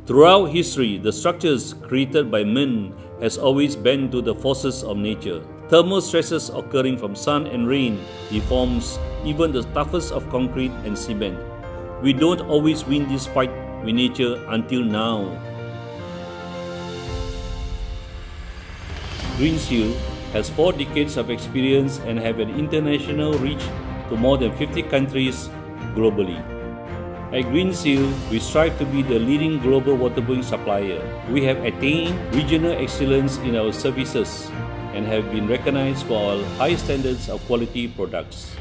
Throughout history, the structures created by men has always bent to the forces of nature. Thermal stresses occurring from sun and rain deforms even the toughest of concrete and cement. We don't always win this fight with nature until now. Greenseal has 4 decades of experience and have an international reach to more than 50 countries globally. At Greenseal, we strive to be the leading global waterproofing supplier. We have attained regional excellence in our services and have been recognized for our high standards of quality products.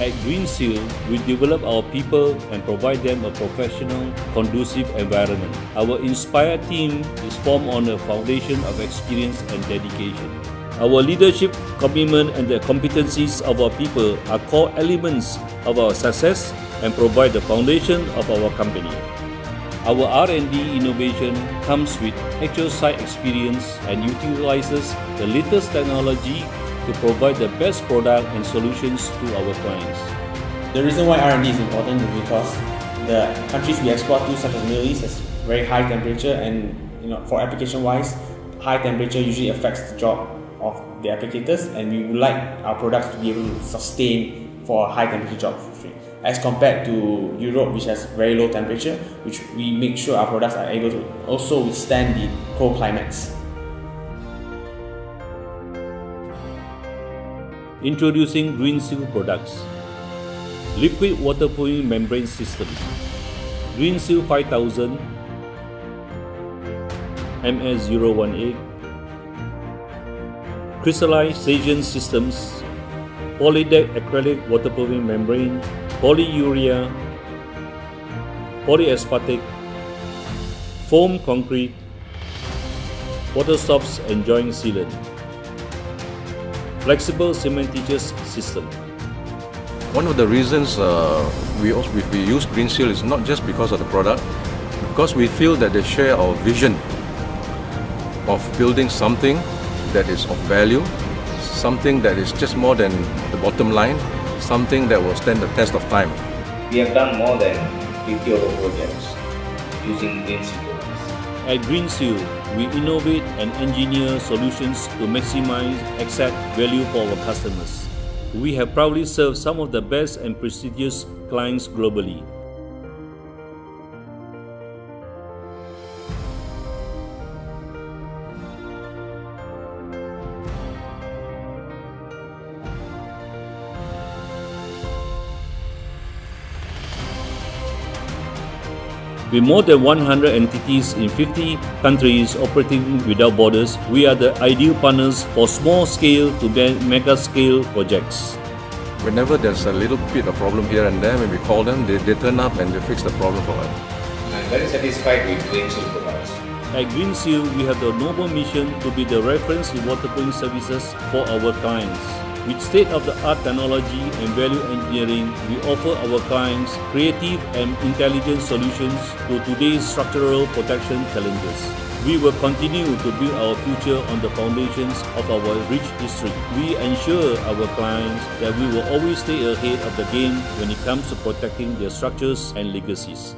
At Greenseal, we develop our people and provide them a professional, conducive environment. Our inspired team is formed on a foundation of experience and dedication. Our leadership, commitment, and the competencies of our people are core elements of our success and provide the foundation of our company. Our R&D innovation comes with actual site experience and utilizes the latest technology to provide the best product and solutions to our clients. The reason why R&D is important is because the countries we export to, such as Middle East, has very high temperature, and for application-wise, high temperature usually affects the job of the applicators, and we would like our products to be able to sustain for a high temperature job, as compared to Europe, which has very low temperature, which we make sure our products are able to also withstand the cold climates. Introducing Greenseal Products. Liquid waterproofing membrane system. Greenseal 5000 MS018. Crystallization Systems. Polydeck acrylic waterproofing membrane. Polyurea. Polyaspartic. Foam concrete. Water stops and joint sealant. Flexible cementitious system. One of the reasons we use Greenseal is not just because of the product, because we feel that they share our vision of building something that is of value, something that is just more than the bottom line, something that will stand the test of time. We have done more than 50 of our projects using Greenseal products. At Greenseal, we innovate and engineer solutions to maximize exact value for our customers. We have proudly served some of the best and prestigious clients globally. With more than 100 entities in 50 countries operating without borders, we are the ideal partners for small-scale to mega-scale projects. Whenever there's a little bit of problem here and there, when we call them, they turn up and they fix the problem for us. I'm very satisfied with Greenseal products. At Greenseal, we have the noble mission to be the reference in waterproofing services for our clients. With state-of-the-art technology and value engineering, we offer our clients creative and intelligent solutions to today's structural protection challenges. We will continue to build our future on the foundations of our rich history. We ensure our clients that we will always stay ahead of the game when it comes to protecting their structures and legacies.